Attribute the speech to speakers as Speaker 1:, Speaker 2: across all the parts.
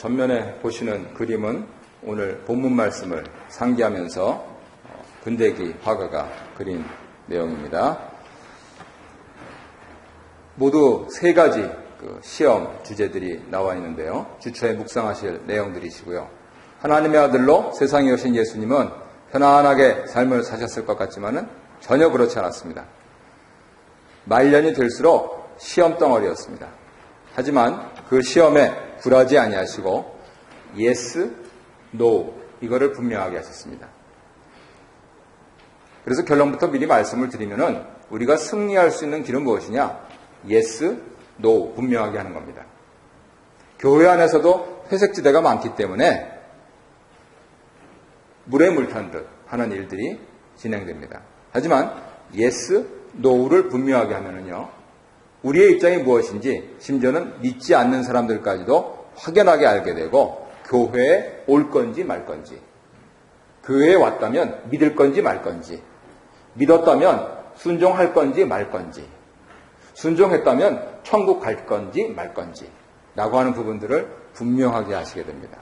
Speaker 1: 전면에 보시는 그림은 오늘 본문 말씀을 상기하면서 군대기 화가가 그린 내용입니다. 모두 세 가지 시험 주제들이 나와 있는데요. 주처에 묵상하실 내용들이시고요. 하나님의 아들로 세상에 오신 예수님은 편안하게 삶을 사셨을 것 같지만은 전혀 그렇지 않았습니다. 말년이 들수록 시험 덩어리였습니다. 하지만 그 시험에 굴하지 아니하시고 yes, no 이거를 분명하게 하셨습니다. 그래서 결론부터 미리 말씀을 드리면은 우리가 승리할 수 있는 길은 무엇이냐? yes, no 분명하게 하는 겁니다. 교회 안에서도 회색지대가 많기 때문에 물에 물 탄 듯 하는 일들이 진행됩니다. 하지만 yes, no를 분명하게 하면은요, 우리의 입장이 무엇인지 심지어는 믿지 않는 사람들까지도 확연하게 알게 되고 교회에 올 건지 말 건지, 교회에 왔다면 믿을 건지 말 건지, 믿었다면 순종할 건지 말 건지, 순종했다면 천국 갈 건지 말 건지 라고 하는 부분들을 분명하게 하시게 됩니다.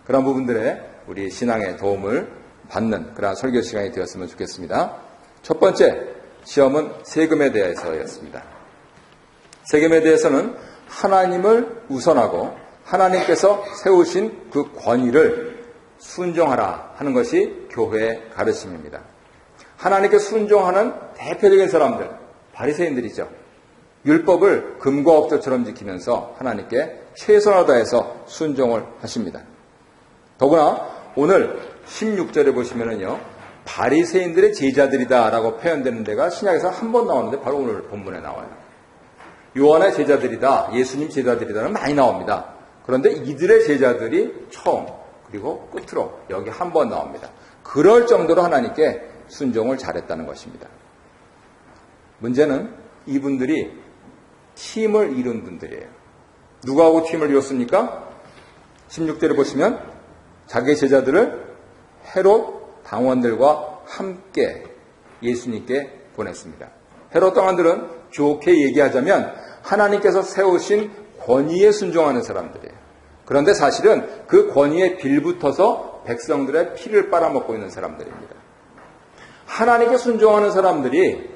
Speaker 1: 그런 부분들에 우리 신앙의 도움을 받는 그런 설교 시간이 되었으면 좋겠습니다. 첫 번째 시험은 세금에 대해서였습니다. 세금에 대해서는 하나님을 우선하고 하나님께서 세우신 그 권위를 순종하라 하는 것이 교회의 가르침입니다. 하나님께 순종하는 대표적인 사람들, 바리새인들이죠. 율법을 금과 억조처럼 지키면서 하나님께 최선을 다해서 순종을 하십니다. 더구나 오늘 16절에 보시면은요, 바리새인들의 제자들이다라고 표현되는 데가 신약에서 한 번 나오는데 바로 오늘 본문에 나와요. 요한의 제자들이다, 예수님 제자들이다는 많이 나옵니다. 그런데 이들의 제자들이 처음 그리고 끝으로 여기 한 번 나옵니다. 그럴 정도로 하나님께 순종을 잘했다는 것입니다. 문제는 이분들이 팀을 이룬 분들이에요. 누구하고 팀을 이뤘습니까? 16절에 보시면 자기 제자들을 헤롯 당원들과 함께 예수님께 보냈습니다. 헤롯 당원들은 좋게 얘기하자면 하나님께서 세우신 권위에 순종하는 사람들이에요. 그런데 사실은 그 권위에 빌붙어서 백성들의 피를 빨아먹고 있는 사람들입니다. 하나님께 순종하는 사람들이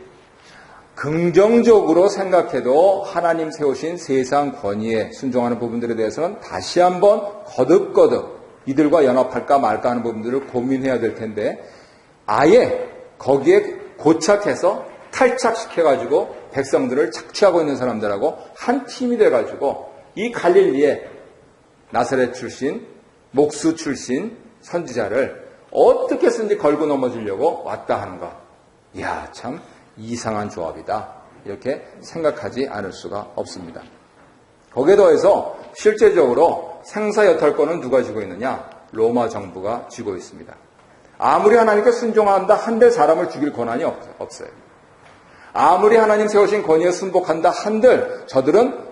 Speaker 1: 긍정적으로 생각해도 하나님 세우신 세상 권위에 순종하는 부분들에 대해서는 다시 한번 거듭거듭 이들과 연합할까 말까 하는 부분들을 고민해야 될 텐데, 아예 거기에 고착해서 탈착시켜가지고 백성들을 착취하고 있는 사람들하고 한 팀이 돼가지고 이 갈릴리에 나사렛 출신, 목수 출신 선지자를 어떻게 쓰든지 걸고 넘어지려고 왔다 하는 것. 이야, 참 이상한 조합이다. 이렇게 생각하지 않을 수가 없습니다. 거기에 더해서 실제적으로 생사여탈권은 누가 쥐고 있느냐? 로마 정부가 쥐고 있습니다. 아무리 하나님께 순종한다 한들 사람을 죽일 권한이 없어요. 아무리 하나님 세우신 권위에 순복한다 한들 저들은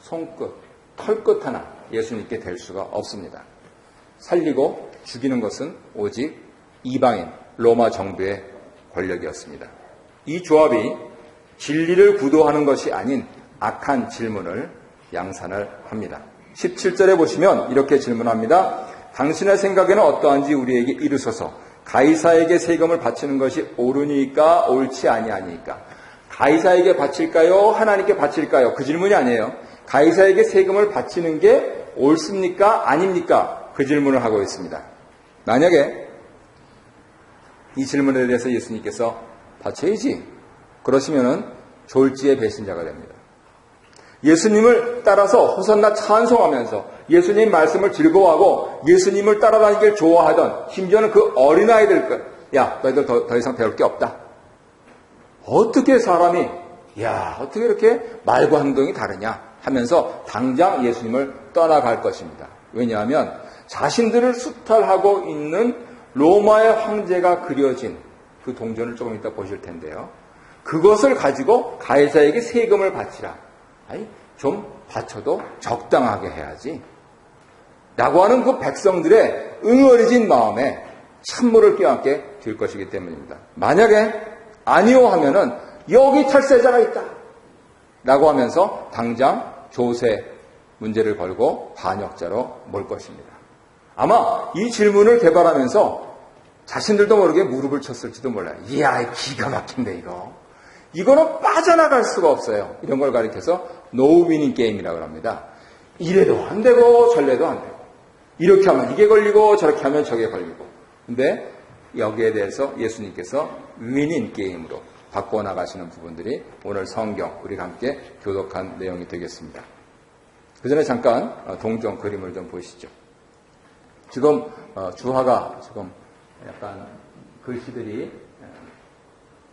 Speaker 1: 손끝, 털끝 하나 예수님께 댈 수가 없습니다. 살리고 죽이는 것은 오직 이방인 로마 정부의 권력이었습니다. 이 조합이 진리를 구도하는 것이 아닌 악한 질문을 양산을 합니다. 17절에 보시면 이렇게 질문합니다. 당신의 생각에는 어떠한지 우리에게 이르소서. 가이사에게 세금을 바치는 것이 옳으니까 옳지 아니하니까. 가이사에게 바칠까요? 하나님께 바칠까요? 그 질문이 아니에요. 가이사에게 세금을 바치는 게 옳습니까? 아닙니까? 그 질문을 하고 있습니다. 만약에 이 질문에 대해서 예수님께서 바쳐야지 그러시면은 졸지의 배신자가 됩니다. 예수님을 따라서 호산나 찬송하면서 예수님 말씀을 즐거워하고 예수님을 따라다니길 좋아하던 심지어는 그 어린아이들 야, 너희들 더 이상 배울 게 없다. 어떻게 사람이 어떻게 이렇게 말과 행동이 다르냐 하면서 당장 예수님을 떠나갈 것입니다. 왜냐하면 자신들을 수탈하고 있는 로마의 황제가 그려진 그 동전을 조금 이따 보실 텐데요. 그것을 가지고 가이사에게 세금을 바치라. 아니, 좀 바쳐도 적당하게 해야지. 라고 하는 그 백성들의 응어리진 마음에 찬물을 껴안게 될 것이기 때문입니다. 만약에 아니요 하면은 여기 탈세자가 있다. 라고 하면서 당장 조세 문제를 걸고 반역자로 몰 것입니다. 아마 이 질문을 개발하면서 자신들도 모르게 무릎을 쳤을지도 몰라요. 이야, 기가 막힌데 이거. 이거는 빠져나갈 수가 없어요. 이런 걸 가리켜서 노 위닝 게임이라고 합니다. 이래도 안 되고 저래도 안 되고, 이렇게 하면 이게 걸리고 저렇게 하면 저게 걸리고. 근데 여기에 대해서 예수님께서 위닝 게임으로 바꿔나가시는 부분들이 오늘 성경 우리가 함께 교독한 내용이 되겠습니다. 그 전에 잠깐 동전 그림을 좀 보시죠. 지금 주화가 지금 약간 글씨들이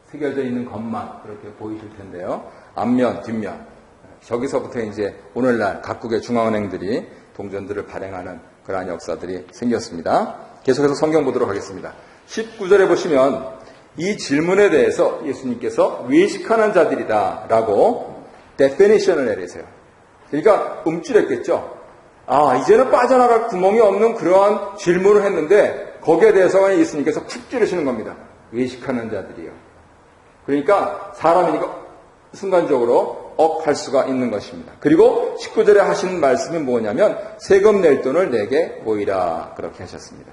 Speaker 1: 새겨져 있는 것만 그렇게 보이실 텐데요. 앞면, 뒷면. 저기서부터 이제 오늘날 각국의 중앙은행들이 동전들을 발행하는 그러한 역사들이 생겼습니다. 계속해서 성경 보도록 하겠습니다. 19절에 보시면 이 질문에 대해서 예수님께서 외식하는 자들이다 라고 데피니션을 내리세요. 그러니까 움찔했겠죠. 이제는 빠져나갈 구멍이 없는 그러한 질문을 했는데 거기에 대해서 예수님께서 푹 찌르시는 겁니다. 외식하는 자들이요. 그러니까 사람이니까 순간적으로 할 수가 있는 것입니다. 그리고 19절에 하신 말씀이 뭐냐면 세금 낼 돈을 내게 보이라 그렇게 하셨습니다.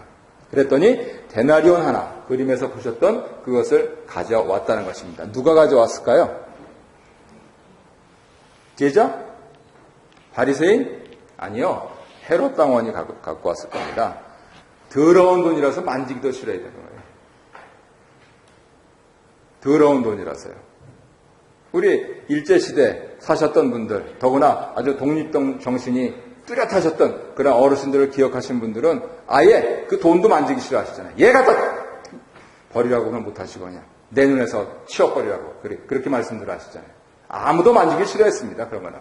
Speaker 1: 그랬더니 데나리온 하나, 그림에서 보셨던 그것을 가져왔다는 것입니다. 누가 가져왔을까요? 제자? 바리새인? 아니요. 헤롯 당원이 갖고 왔을 겁니다. 더러운 돈이라서 만지기도 싫어야 되는 거예요. 더러운 돈이라서요. 우리 일제시대 사셨던 분들, 더구나 아주 독립적 정신이 뚜렷하셨던 그런 어르신들을 기억하시는 분들은 아예 그 돈도 만지기 싫어하시잖아요. 얘 갖다 버리라고 하면 못하시고 그냥 내 눈에서 치워버리라고 그렇게 말씀들 하시잖아요. 아무도 만지기 싫어했습니다. 그런 거는.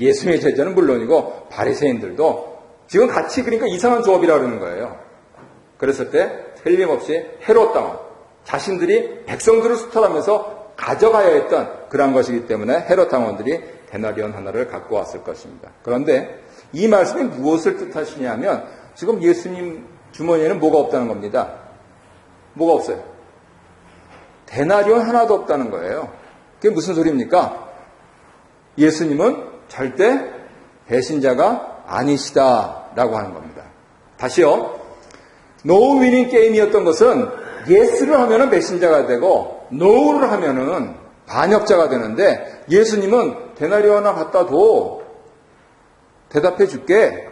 Speaker 1: 예수님의 제자는 물론이고 바리새인들도 지금 같이 그러니까 이상한 조합이라고 그러는 거예요. 그랬을 때 틀림없이 헤롯 당원, 자신들이 백성들을 수탈하면서 가져가야 했던 그런 것이기 때문에 헤롯 당원들이 데나리온 하나를 갖고 왔을 것입니다. 그런데 이 말씀이 무엇을 뜻하시냐면 지금 예수님 주머니에는 뭐가 없다는 겁니다. 뭐가 없어요? 데나리온 하나도 없다는 거예요. 그게 무슨 소리입니까? 예수님은 절대 배신자가 아니시다라고 하는 겁니다. 다시요. 노 위닝 게임이었던 것은 예스를 하면은 배신자가 되고 노를 하면은 반역자가 되는데 예수님은 데나리온 하나 갖다 둬. 대답해 줄게.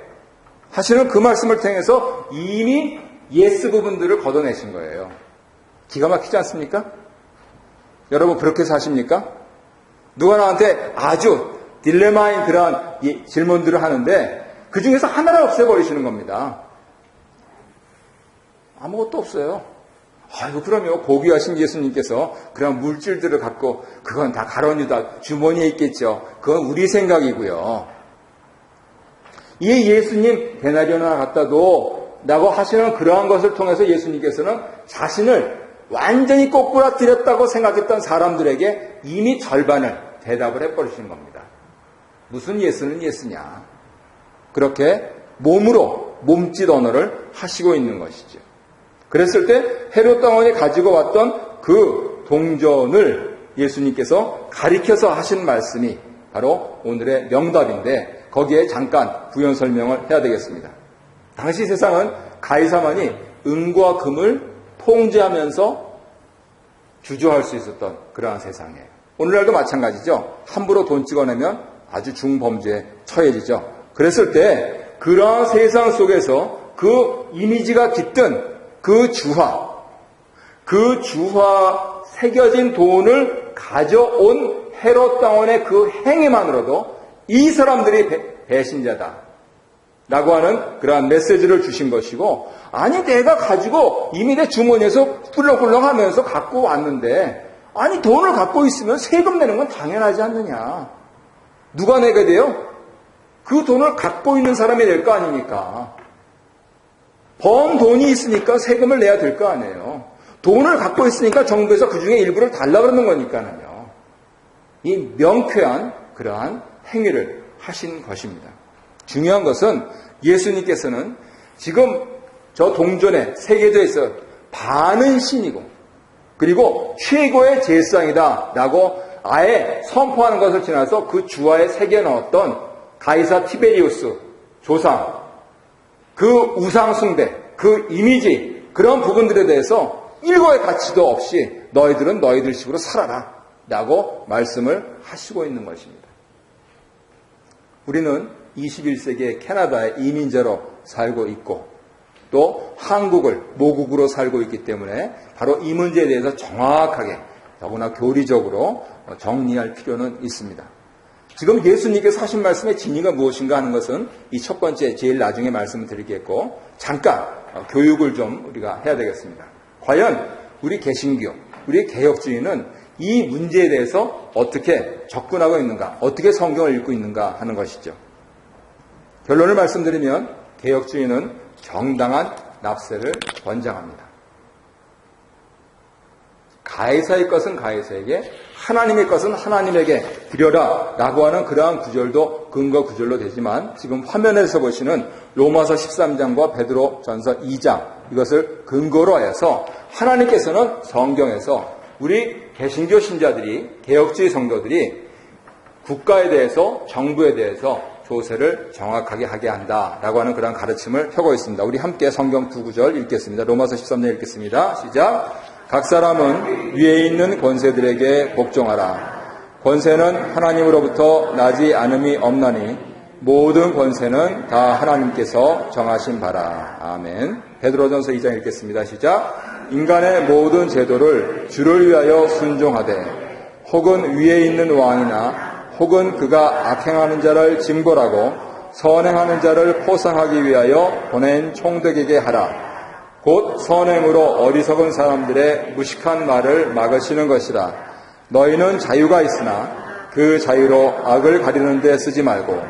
Speaker 1: 하시는 그 말씀을 통해서 이미 예스 부분들을 걷어내신 거예요. 기가 막히지 않습니까? 여러분 그렇게 사십니까? 누가 나한테 아주 딜레마인 그러한 질문들을 하는데 그 중에서 하나를 없애버리시는 겁니다. 아무것도 없어요. 아이고 그러면 고귀하신 예수님께서 그런 물질들을 갖고 그건 다 가론유다 주머니에 있겠죠. 그건 우리 생각이고요. 이 예수님 데나리온 하나 갖다 둬 라고 하시는 그러한 것을 통해서 예수님께서는 자신을 완전히 꼬꾸라뜨렸다고 생각했던 사람들에게 이미 절반을 대답을 해버리시는 겁니다. 무슨 예수는 예수냐. 그렇게 몸으로 몸짓 언어를 하시고 있는 것이죠. 그랬을 때 헤롯 당원이 가지고 왔던 그 동전을 예수님께서 가리켜서 하신 말씀이 바로 오늘의 명답인데 거기에 잠깐 부연 설명을 해야 되겠습니다. 당시 세상은 가이사만이 은과 금을 통제하면서 주조할 수 있었던 그러한 세상이에요. 오늘날도 마찬가지죠. 함부로 돈 찍어내면 아주 중범죄에 처해지죠. 그랬을 때 그러한 세상 속에서 그 이미지가 깃든 그 주화 새겨진 돈을 가져온 헤롯 당원의 그 행위만으로도 이 사람들이 배신자다 라고 하는 그러한 메시지를 주신 것이고, 아니 내가 가지고 이미 내 주머니에서 꿀렁꿀렁 하면서 갖고 왔는데 아니 돈을 갖고 있으면 세금 내는 건 당연하지 않느냐. 누가 내게 돼요? 그 돈을 갖고 있는 사람이 낼 거 아닙니까? 번 돈이 있으니까 세금을 내야 될 거 아니에요. 돈을 갖고 있으니까 정부에서 그 중에 일부를 달라 그러는 거니까요. 이 명쾌한 그러한 행위를 하신 것입니다. 중요한 것은 예수님께서는 지금 저 동전에 새겨져 있어 반은 신이고 그리고 최고의 제사장이다 라고 아예 선포하는 것을 지나서 그 주화에 새겨 넣었던 가이사 티베리우스 조상, 그 우상 숭배, 그 이미지, 그런 부분들에 대해서 일거의 가치도 없이 너희들은 너희들식으로 살아라 라고 말씀을 하시고 있는 것입니다. 우리는 21세기의 캐나다의 이민자로 살고 있고 또 한국을 모국으로 살고 있기 때문에 바로 이 문제에 대해서 정확하게 더구나 교리적으로 정리할 필요는 있습니다. 지금 예수님께서 하신 말씀의 진리가 무엇인가 하는 것은 이 첫 번째 제일 나중에 말씀을 드리겠고 잠깐 교육을 좀 우리가 해야 되겠습니다. 과연 우리 개신교, 우리 개혁주의는 이 문제에 대해서 어떻게 접근하고 있는가, 어떻게 성경을 읽고 있는가 하는 것이죠. 결론을 말씀드리면 개혁주의는 정당한 납세를 권장합니다. 가이사의 것은 가이사에게, 하나님의 것은 하나님에게 드려라 라고 하는 그러한 구절도 근거 구절로 되지만 지금 화면에서 보시는 로마서 13장과 베드로전서 2장 이것을 근거로 하여서 하나님께서는 성경에서 우리 개신교 신자들이, 개혁주의 성도들이 국가에 대해서, 정부에 대해서 조세를 정확하게 하게 한다라고 하는 그런 가르침을 펴고 있습니다. 우리 함께 성경 두 구절 읽겠습니다. 로마서 13장 읽겠습니다. 시작. 각 사람은 위에 있는 권세들에게 복종하라. 권세는 하나님으로부터 나지 않음이 없나니 모든 권세는 다 하나님께서 정하신 바라. 아멘. 베드로전서 2장 읽겠습니다. 시작. 인간의 모든 제도를 주를 위하여 순종하되 혹은 위에 있는 왕이나 혹은 그가 악행하는 자를 징벌하고 선행하는 자를 포상하기 위하여 보낸 총독에게 하라. 곧 선행으로 어리석은 사람들의 무식한 말을 막으시는 것이라. 너희는 자유가 있으나 그 자유로 악을 가리는 데 쓰지 말고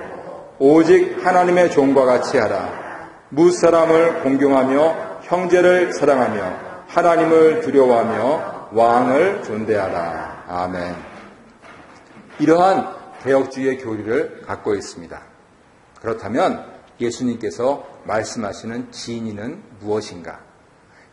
Speaker 1: 오직 하나님의 종과 같이 하라. 무사람을 공경하며 형제를 사랑하며 하나님을 두려워하며 왕을 존대하라. 아멘. 이러한 개혁주의의 교리를 갖고 있습니다. 그렇다면 예수님께서 말씀하시는 진리는 무엇인가?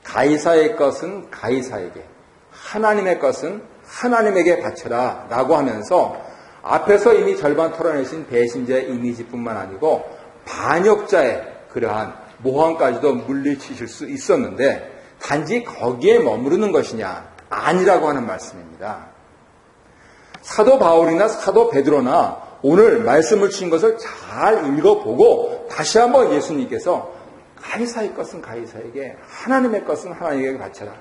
Speaker 1: 가이사의 것은 가이사에게, 하나님의 것은 하나님에게 바쳐라 라고 하면서 앞에서 이미 절반 털어내신 배신자의 이미지뿐만 아니고 반역자의 그러한 모함까지도 물리치실 수 있었는데 단지 거기에 머무르는 것이냐? 아니라고 하는 말씀입니다. 사도 바울이나 사도 베드로나 오늘 말씀을 주신 것을 잘 읽어보고 다시 한번 예수님께서 가이사의 것은 가이사에게, 하나님의 것은 하나님에게 바쳐라.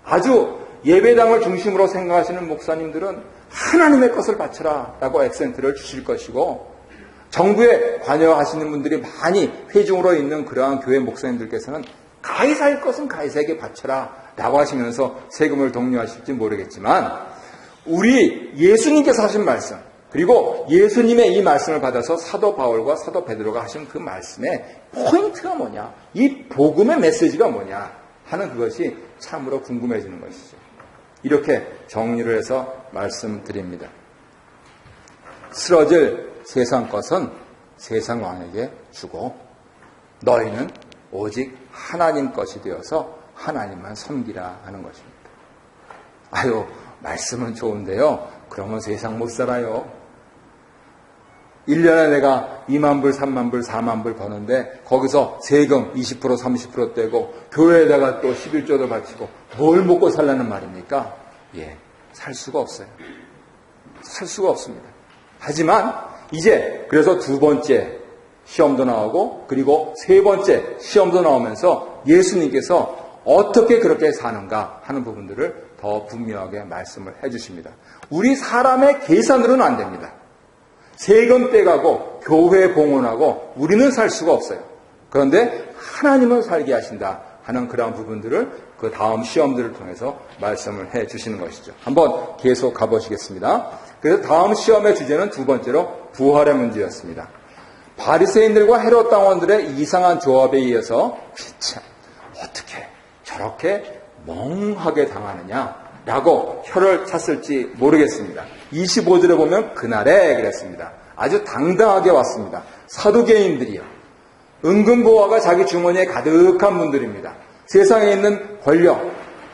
Speaker 1: 아주 예배당을 중심으로 생각하시는 목사님들은 하나님의 것을 바쳐라 라고 액센트를 주실 것이고 정부에 관여하시는 분들이 많이 회중으로 있는 그러한 교회 목사님들께서는 가이사의 것은 가이사에게 바쳐라 라고 하시면서 세금을 독려하실지 모르겠지만 우리 예수님께서 하신 말씀 그리고 예수님의 이 말씀을 받아서 사도 바울과 사도 베드로가 하신 그 말씀의 포인트가 뭐냐, 이 복음의 메시지가 뭐냐 하는 그것이 참으로 궁금해지는 것이죠. 이렇게 정리를 해서 말씀드립니다. 쓰러질 세상 것은 세상 왕에게 주고 너희는 오직 하나님 것이 되어서 하나님만 섬기라 하는 것입니다. 아유, 말씀은 좋은데요. 그러면 세상 못 살아요. 1년에 내가 2만 불, 3만 불, 4만 불 버는데 거기서 세금 20%, 30% 떼고 교회에다가 또 11조도 바치고 뭘 먹고 살라는 말입니까? 예, 살 수가 없어요. 살 수가 없습니다. 하지만 이제 그래서 두 번째 시험도 나오고 그리고 세 번째 시험도 나오면서 예수님께서 어떻게 그렇게 사는가 하는 부분들을 더 분명하게 말씀을 해주십니다. 우리 사람의 계산으로는 안 됩니다. 세금 떼가고 교회 봉헌하고 우리는 살 수가 없어요. 그런데 하나님은 살게 하신다 하는 그러한 부분들을 그 다음 시험들을 통해서 말씀을 해주시는 것이죠. 한번 계속 가보시겠습니다. 그래서 다음 시험의 주제는 두 번째로 부활의 문제였습니다. 바리새인들과 헤롯 당원들의 이상한 조합에 의해서 참 어떻게 저렇게 멍하게 당하느냐라고 혀를 찼을지 모르겠습니다. 25절에 보면 그날에 그랬습니다. 아주 당당하게 왔습니다. 사두개인들이요. 은근보화가 자기 주머니에 가득한 분들입니다. 세상에 있는 권력,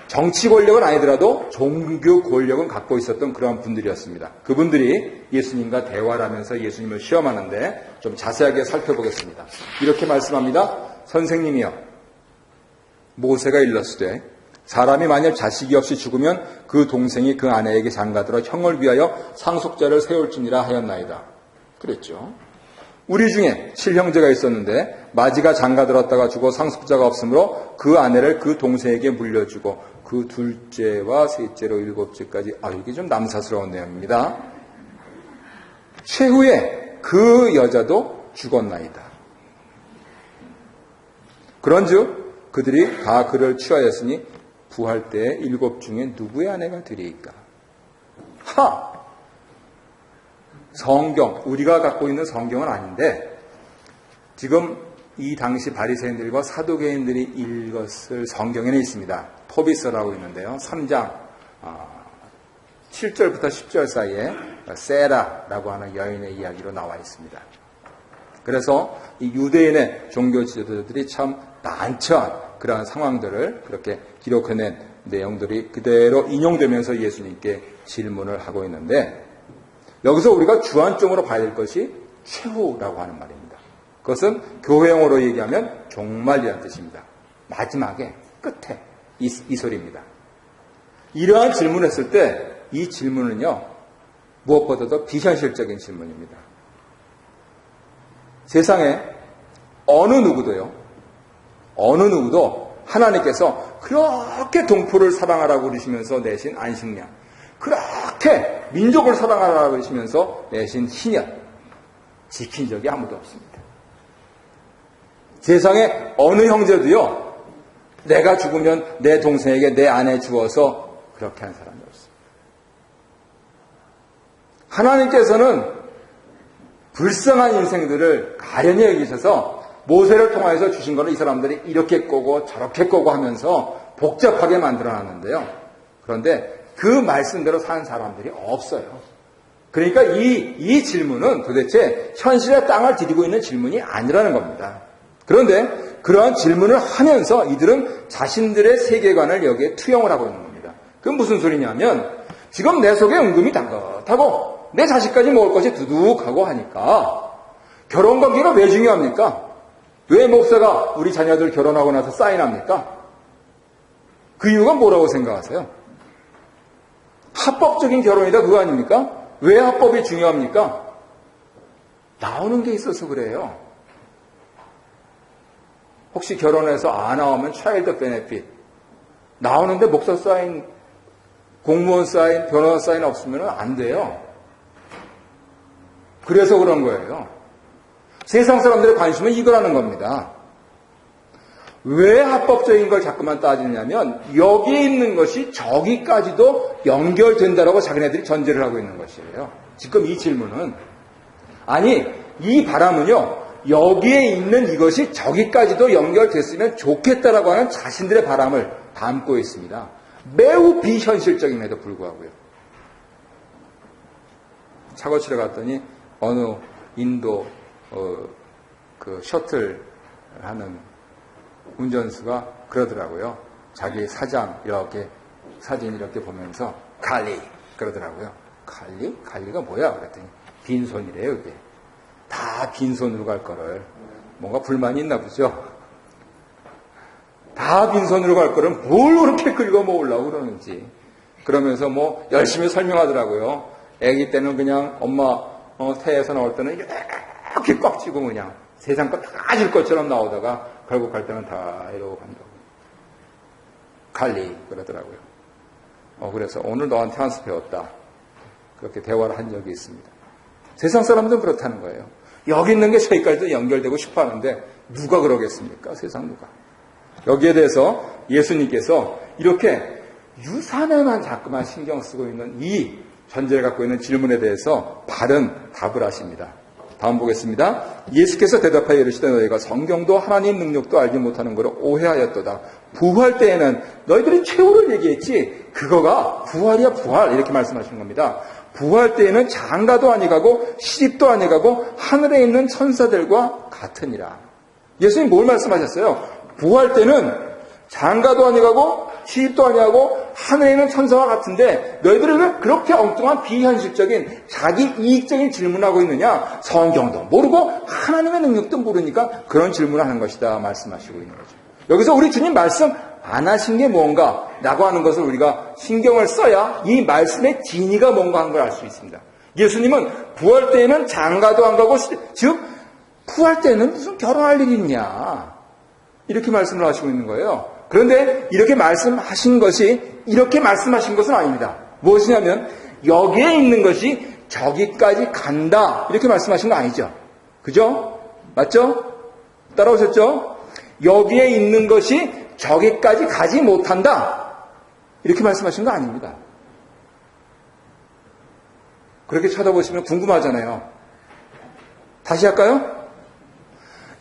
Speaker 1: 정치 권력은 아니더라도 종교 권력은 갖고 있었던 그러한 분들이었습니다. 그분들이 예수님과 대화를 하면서 예수님을 시험하는데 좀 자세하게 살펴보겠습니다. 이렇게 말씀합니다. 선생님이여, 모세가 일렀으되 사람이 만일 자식이 없이 죽으면 그 동생이 그 아내에게 장가들어 형을 위하여 상속자를 세울지니라 하였나이다. 그랬죠. 우리 중에 7형제가 있었는데 마지가 장가들었다가 죽어 상속자가 없으므로 그 아내를 그 동생에게 물려주고 그 둘째와 셋째로 일곱째까지, 이게 좀 남사스러운 내용입니다. 최후에 그 여자도 죽었나이다. 그런즉 그들이 다 그를 취하였으니 부활 때에 7 중에 누구의 아내가 되리이까? 성경, 우리가 갖고 있는 성경은 아닌데 지금 이 당시 바리새인들과 사두개인들이 읽었을 성경에는 있습니다. 토비서라고 있는데요. 3장 7절부터 10절 사이에 세라라고 하는 여인의 이야기로 나와 있습니다. 그래서 이 유대인의 종교 지도자들이 참 난처한 그러한 상황들을 그렇게 기록해낸 내용들이 그대로 인용되면서 예수님께 질문을 하고 있는데, 여기서 우리가 주안점으로 봐야 될 것이 최후라고 하는 말입니다. 그것은 교회용어로 얘기하면 종말이라는 뜻입니다. 마지막에, 끝에 이 소리입니다. 이러한 질문을 했을 때 이 질문은요, 무엇보다도 비현실적인 질문입니다. 세상에 어느 누구도 하나님께서 그렇게 동포를 사랑하라고 그러시면서 내신 안식년, 그렇게 민족을 사랑하라고 그러시면서 내신 희년, 지킨 적이 아무도 없습니다. 세상에 어느 형제도요, 내가 죽으면 내 동생에게 내 아내 주어서 그렇게 한 사람이 없습니다. 하나님께서는 불쌍한 인생들을 가련히 여기셔서 모세를 통해서 주신 거는 이 사람들이 이렇게 꼬고 저렇게 꼬고 하면서 복잡하게 만들어놨는데요. 그런데 그 말씀대로 사는 사람들이 없어요. 그러니까 이 질문은 도대체 현실의 땅을 디디고 있는 질문이 아니라는 겁니다. 그런데 그러한 질문을 하면서 이들은 자신들의 세계관을 여기에 투영을 하고 있는 겁니다. 그건 무슨 소리냐면, 지금 내 속에 은금이 당긋하고 내 자식까지 먹을 것이 두둑하고 하니까 결혼관계가 왜 중요합니까? 왜 목사가 우리 자녀들 결혼하고 나서 사인합니까? 그 이유가 뭐라고 생각하세요? 합법적인 결혼이다, 그거 아닙니까? 왜 합법이 중요합니까? 나오는 게 있어서 그래요. 혹시 결혼해서 안 나오면 차일드 베네핏 나오는데 목사 사인, 공무원 사인, 변호사 사인 없으면 안 돼요. 그래서 그런 거예요. 세상 사람들의 관심은 이거라는 겁니다. 왜 합법적인 걸 자꾸만 따지냐면 여기에 있는 것이 저기까지도 연결된다라고 자기네들이 전제를 하고 있는 것이에요. 지금 이 질문은, 아니 이 바람은요, 여기에 있는 이것이 저기까지도 연결됐으면 좋겠다라고 하는 자신들의 바람을 담고 있습니다. 매우 비현실적임에도 불구하고요. 차 고치러 갔더니 어느 인도 그 셔틀 하는 운전수가 그러더라고요. 자기 사장 이렇게 사진 이렇게 보면서 칼리 그러더라고요. 칼리? 칼리가 뭐야? 그랬더니 빈손이래요. 이게 다 빈손으로 갈 거를, 뭔가 불만이 있나 보죠. 다 빈손으로 갈 거를 뭘 그렇게 긁어 모으려고 그러는지. 그러면서 뭐 열심히 설명하더라고요. 아기 때는 그냥 엄마 태에서 나올 때는 이렇게 꽉 쥐고 그냥 세상 거 다 줄 것처럼 나오다가 결국 갈 때는 다 이러고 간다고. 칼리 그러더라고요. 그래서 오늘 너한테 한 수 배웠다. 그렇게 대화를 한 적이 있습니다. 세상 사람들은 그렇다는 거예요. 여기 있는 게 저기까지도 연결되고 싶어 하는데 누가 그러겠습니까? 세상 누가. 여기에 대해서 예수님께서 이렇게 유산에만 자꾸만 신경 쓰고 있는 이 전제를 갖고 있는 질문에 대해서 바른 답을 하십니다. 다음 보겠습니다. 예수께서 대답하여 이르시되 너희가 성경도 하나님 능력도 알지 못하는 것을 오해하였도다. 부활 때에는 너희들이 최후를 얘기했지 그거가 부활이야 부활 이렇게 말씀하시는 겁니다. 부활 때에는 장가도 아니가고 시집도 아니가고 하늘에 있는 천사들과 같으니라. 예수님 뭘 말씀하셨어요? 부활 때는 장가도 아니가고 시집도 아니하고 하늘에 있는 천사와 같은데 너희들은 왜 그렇게 엉뚱한 비현실적인 자기 이익적인 질문을 하고 있느냐? 성경도 모르고 하나님의 능력도 모르니까 그런 질문을 하는 것이다 말씀하시고 있는 거죠. 여기서 우리 주님 말씀 안 하신 게 뭔가 라고 하는 것을 우리가 신경을 써야 이 말씀의 진의가 뭔가 하는 걸 알 수 있습니다. 예수님은 부활 때에는 장가도 안 가고 즉 부활 때는 무슨 결혼할 일이 있냐 이렇게 말씀을 하시고 있는 거예요. 그런데 이렇게 말씀하신 것은 아닙니다. 무엇이냐면 여기에 있는 것이 저기까지 간다 이렇게 말씀하신 거 아니죠. 그죠? 맞죠? 따라오셨죠? 여기에 있는 것이 저기까지 가지 못한다 이렇게 말씀하신 거 아닙니다. 그렇게 쳐다보시면 궁금하잖아요. 다시 할까요?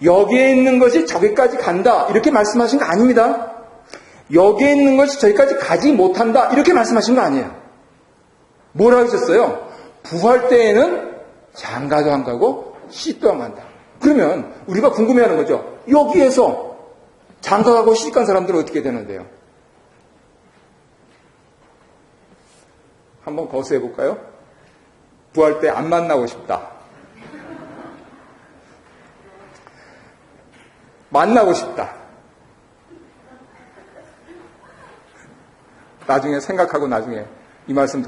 Speaker 1: 여기에 있는 것이 저기까지 간다 이렇게 말씀하신 거 아닙니다. 여기에 있는 것이 저기까지 가지 못한다 이렇게 말씀하신 거 아니에요. 뭐라고 하셨어요? 부활 때에는 장가도 안 가고 시집도 안 간다. 그러면 우리가 궁금해하는 거죠. 여기에서 장가가고 시집간 사람들은 어떻게 되는데요? 한번 거수해 볼까요? 부활 때 안 만나고 싶다. 만나고 싶다. 나중에 생각하고 나중에 이 말씀